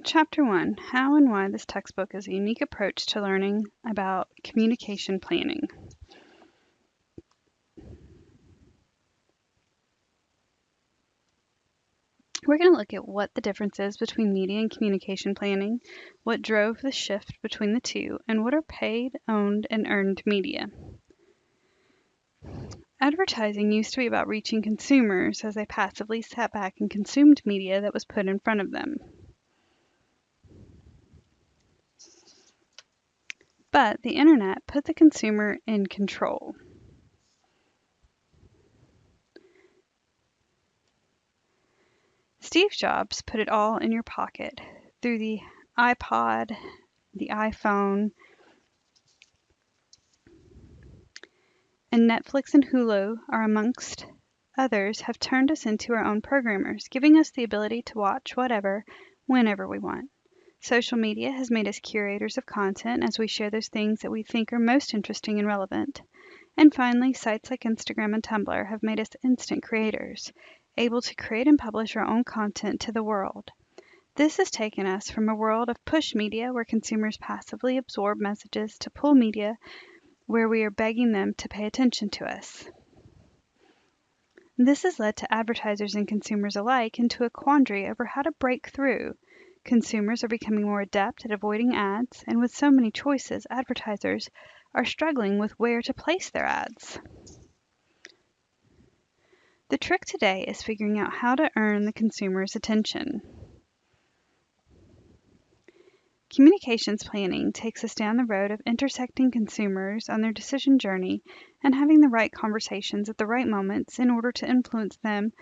Chapter 1: How and why this textbook is a unique approach to learning about communication planning. We're going to look at what the difference is between media and communication planning, what drove the shift between the two, and what are paid, owned, and earned media. Advertising used to be about reaching consumers as they passively sat back and consumed media that was put in front of them. But the internet put the consumer in control. Steve Jobs put it all in your pocket through the iPod, the iPhone, and Netflix and Hulu are amongst others have turned us into our own programmers, giving us the ability to watch whatever, whenever we want. Social media has made us curators of content as we share those things that we think are most interesting and relevant. And finally, sites like Instagram and Tumblr have made us instant creators, able to create and publish our own content to the world. This has taken us from a world of push media where consumers passively absorb messages to pull media where we are begging them to pay attention to us. This has led to advertisers and consumers alike into a quandary over how to break through. Consumers are becoming more adept at avoiding ads, and with so many choices, advertisers are struggling with where to place their ads. The trick today is figuring out how to earn the consumer's attention. Communications planning takes us down the road of intersecting consumers on their decision journey and having the right conversations at the right moments in order to influence them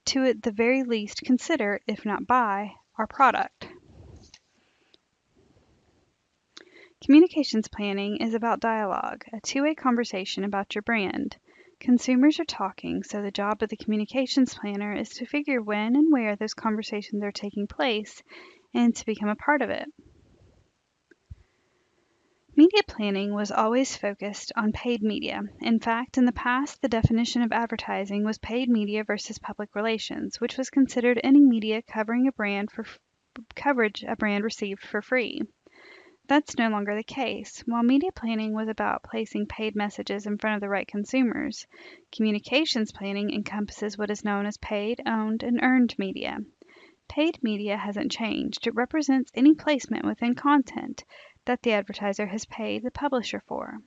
to at the very least consider, if not buy, our product. Communications planning is about dialogue, a two-way conversation about your brand. Consumers are talking, so the job of the communications planner is to figure when and where those conversations are taking place and to become a part of it. Media planning was always focused on paid media. In fact, in the past, the definition of advertising was paid media versus public relations, which was considered any media covering a brand for coverage a brand received for free. That's no longer the case. While media planning was about placing paid messages in front of the right consumers, communications planning encompasses what is known as paid, owned, and earned media. Paid media hasn't changed. It represents any placement within content that the advertiser has paid the publisher for.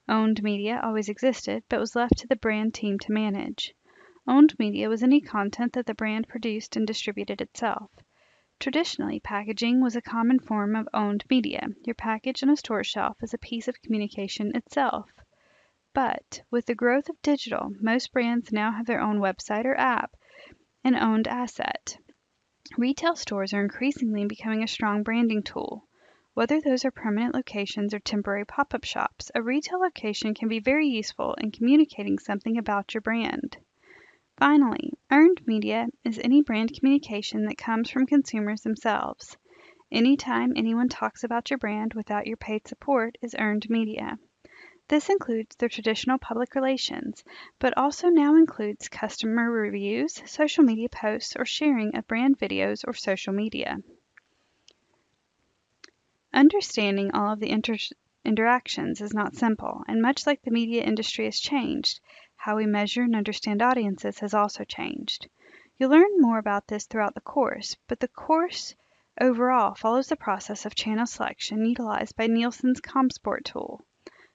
Owned media always existed, but was left to the brand team to manage. Owned media was any content that the brand produced and distributed itself. Traditionally, packaging was a common form of owned media. Your package on a store shelf is a piece of communication itself. But with the growth of digital, most brands now have their own website or app, an owned asset. Retail stores are increasingly becoming a strong branding tool. Whether those are permanent locations or temporary pop-up shops, a retail location can be very useful in communicating something about your brand. Finally, earned media is any brand communication that comes from consumers themselves. Anytime anyone talks about your brand without your paid support is earned media. This includes the traditional public relations, but also now includes customer reviews, social media posts, or sharing of brand videos or social media. Understanding all of the interactions is not simple, and much like the media industry has changed, how we measure and understand audiences has also changed. You'll learn more about this throughout the course, but the course overall follows the process of channel selection utilized by Nielsen's ComSport tool.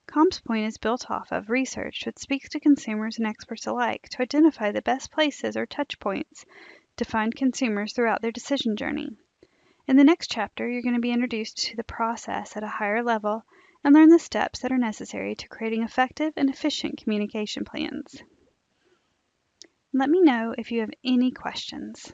ComSport is built off of research that speaks to consumers and experts alike to identify the best places or touch points to find consumers throughout their decision journey. In the next chapter, you're going to be introduced to the process at a higher level and learn the steps that are necessary to creating effective and efficient communication plans. Let me know if you have any questions.